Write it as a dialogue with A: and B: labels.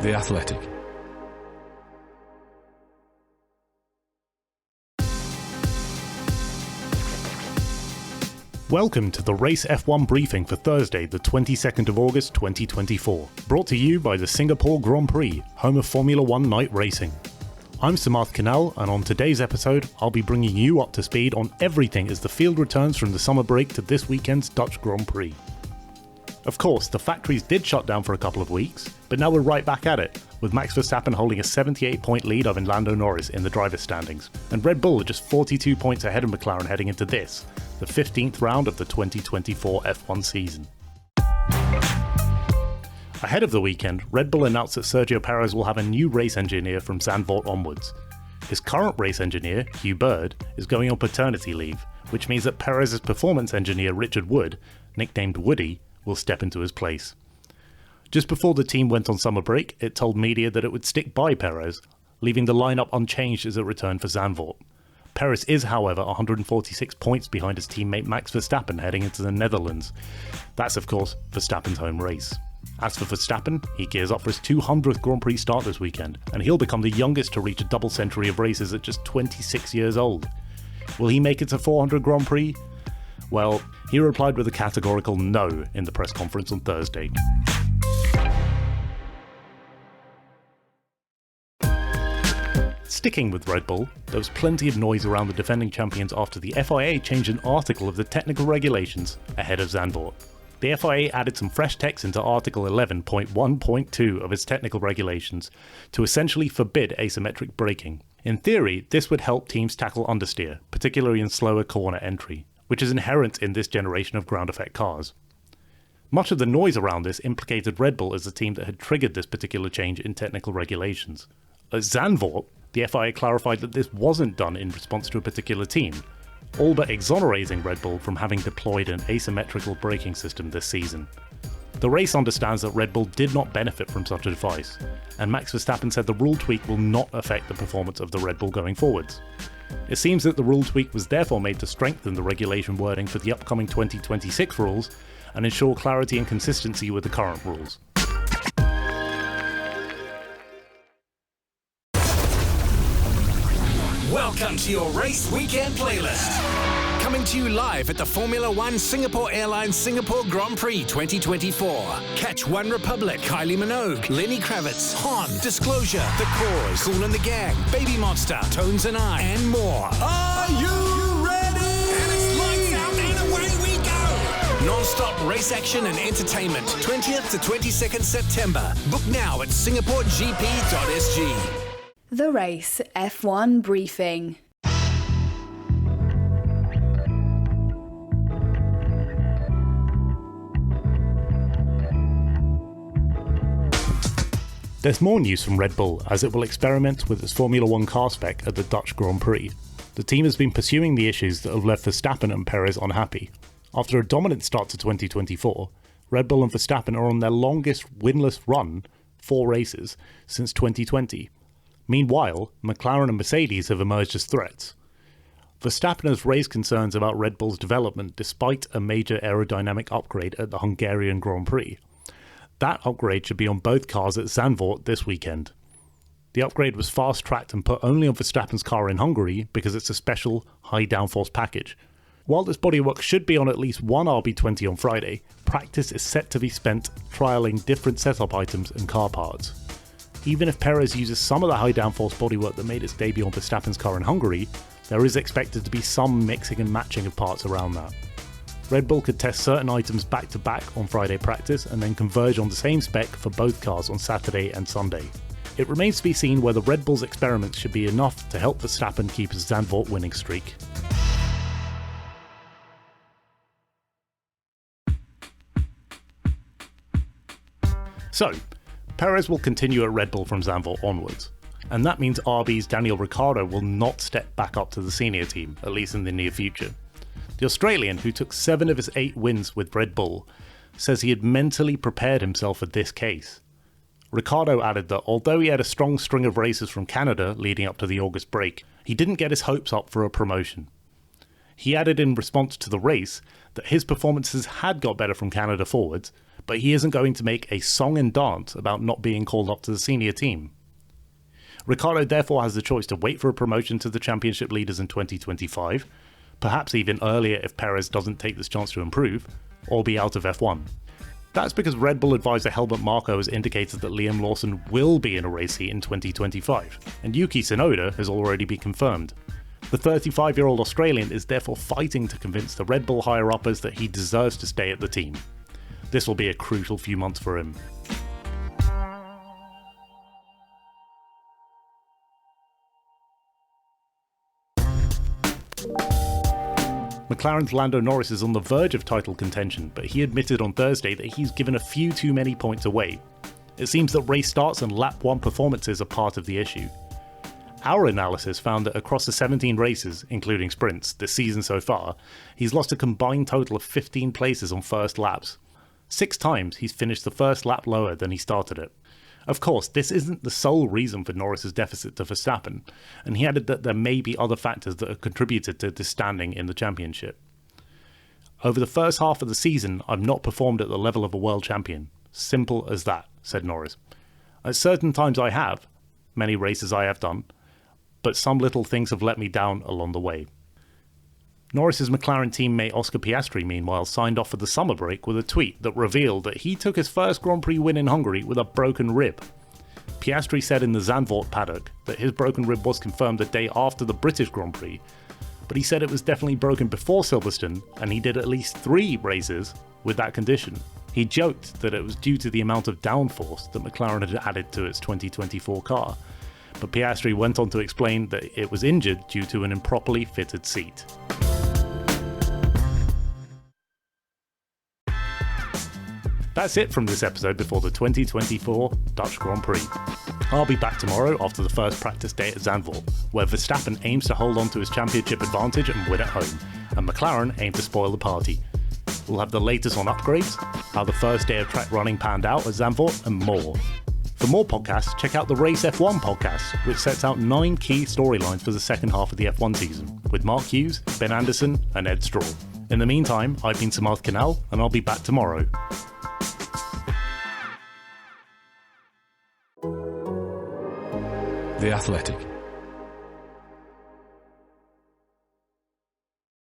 A: The Athletic.
B: Welcome to the Race F1 briefing for Thursday, the 22nd of August 2024, brought to you by the Singapore Grand Prix, home of Formula 1 night racing. I'm Samarth Kanal, and on today's episode, I'll be bringing you up to speed on everything as the field returns from the summer break to this weekend's Dutch Grand Prix. Of course, the factories did shut down for a couple of weeks, but now we're right back at it, with Max Verstappen holding a 78-point lead over Lando Norris in the driver's standings, and Red Bull are just 42 points ahead of McLaren heading into this, the 15th round of the 2024 F1 season. Ahead of the weekend, Red Bull announced that Sergio Perez will have a new race engineer from Zandvoort onwards. His current race engineer, Hugh Bird, is going on paternity leave, which means that Perez's performance engineer Richard Wood, nicknamed Woody, will step into his place. Just before the team went on summer break, it told media that it would stick by Perez, leaving the lineup unchanged as it returned for Zandvoort. Perez is, however, 146 points behind his teammate Max Verstappen heading into the Netherlands. That's, of course, Verstappen's home race. As for Verstappen, he gears up for his 200th Grand Prix start this weekend, and he'll become the youngest to reach a double century of races at just 26 years old. Will he make it to 400 Grand Prix? Well, he replied with a categorical no in the press conference on Thursday. Sticking with Red Bull, there was plenty of noise around the defending champions after the FIA changed an article of the technical regulations ahead of Zandvoort. The FIA added some fresh text into Article 11.1.2 of its technical regulations to essentially forbid asymmetric braking. In theory, this would help teams tackle understeer, particularly in slower corner entry, which is inherent in this generation of ground effect cars. Much of the noise around this implicated Red Bull as the team that had triggered this particular change in technical regulations. At Zandvoort, the FIA clarified that this wasn't done in response to a particular team, all but exonerating Red Bull from having deployed an asymmetrical braking system this season. The race understands that Red Bull did not benefit from such advice, and Max Verstappen said the rule tweak will not affect the performance of the Red Bull going forwards. It seems that the rule tweak was therefore made to strengthen the regulation wording for the upcoming 2026 rules and ensure clarity and consistency with the current rules.
C: Welcome to your race weekend playlist. Coming to you live at the Formula 1 Singapore Airlines Singapore Grand Prix 2024. Catch One Republic, Kylie Minogue, Lenny Kravitz, Hon, Disclosure, The Cause, Kool and the Gang, Baby Monster, Tones and I, and more. Are you ready? And it's lights out and away we go! Non-stop race action and entertainment. 20th to 22nd September. Book now at singaporegp.sg.
D: The Race F1 briefing.
B: There's more news from Red Bull as it will experiment with its Formula 1 car spec at the Dutch Grand Prix. The team has been pursuing the issues that have left Verstappen and Perez unhappy. After a dominant start to 2024, Red Bull and Verstappen are on their longest winless run, 4 races, since 2020. Meanwhile, McLaren and Mercedes have emerged as threats. Verstappen has raised concerns about Red Bull's development despite a major aerodynamic upgrade at the Hungarian Grand Prix. That upgrade should be on both cars at Zandvoort this weekend. The upgrade was fast-tracked and put only on Verstappen's car in Hungary because it's a special high downforce package. While this bodywork should be on at least one RB20 on Friday, practice is set to be spent trialling different setup items and car parts. Even if Perez uses some of the high downforce bodywork that made its debut on Verstappen's car in Hungary, there is expected to be some mixing and matching of parts around that. Red Bull could test certain items back-to-back on Friday practice and then converge on the same spec for both cars on Saturday and Sunday. It remains to be seen whether Red Bull's experiments should be enough to help Verstappen keep his Zandvoort winning streak. So, Perez will continue at Red Bull from Zandvoort onwards, and that means RB's Daniel Ricciardo will not step back up to the senior team, at least in the near future. The Australian, who took 7 of his 8 wins with Red Bull, says he had mentally prepared himself for this case. Ricciardo added that although he had a strong string of races from Canada leading up to the August break, he didn't get his hopes up for a promotion. He added in response to the race that his performances had got better from Canada forwards, but he isn't going to make a song and dance about not being called up to the senior team. Ricciardo therefore has the choice to wait for a promotion to the championship leaders in 2025, perhaps even earlier if Perez doesn't take this chance to improve, or be out of F1. That's because Red Bull advisor Helmut Marko has indicated that Liam Lawson will be in a race seat in 2025, and Yuki Tsunoda has already been confirmed. The 35-year-old Australian is therefore fighting to convince the Red Bull higher-uppers that he deserves to stay at the team. This will be a crucial few months for him. McLaren's Lando Norris is on the verge of title contention, but he admitted on Thursday that he's given a few too many points away. It seems that race starts and lap 1 performances are part of the issue. Our analysis found that across the 17 races, including sprints, this season so far, he's lost a combined total of 15 places on first laps. 6 times he's finished the first lap lower than he started it. Of course, this isn't the sole reason for Norris's deficit to Verstappen, and he added that there may be other factors that have contributed to this standing in the championship. Over the first half of the season, I've not performed at the level of a world champion. Simple as that, said Norris. At certain times I have, many races I have done, but some little things have let me down along the way. Norris's McLaren teammate Oscar Piastri, meanwhile, signed off for the summer break with a tweet that revealed that he took his first Grand Prix win in Hungary with a broken rib. Piastri said in the Zandvoort paddock that his broken rib was confirmed the day after the British Grand Prix, but he said it was definitely broken before Silverstone, and he did at least 3 races with that condition. He joked that it was due to the amount of downforce that McLaren had added to its 2024 car, but Piastri went on to explain that it was injured due to an improperly fitted seat. That's it from this episode before the 2024 Dutch Grand Prix. I'll be back tomorrow after the first practice day at Zandvoort, where Verstappen aims to hold on to his championship advantage and win at home, and McLaren aim to spoil the party. We'll have the latest on upgrades, how the first day of track running panned out at Zandvoort, and more. For more podcasts, check out the Race F1 podcast, which sets out 9 key storylines for the second half of the F1 season, with Mark Hughes, Ben Anderson, and Ed Straw. In the meantime, I've been Samarth Kanal, and I'll be back tomorrow.
A: The Athletic.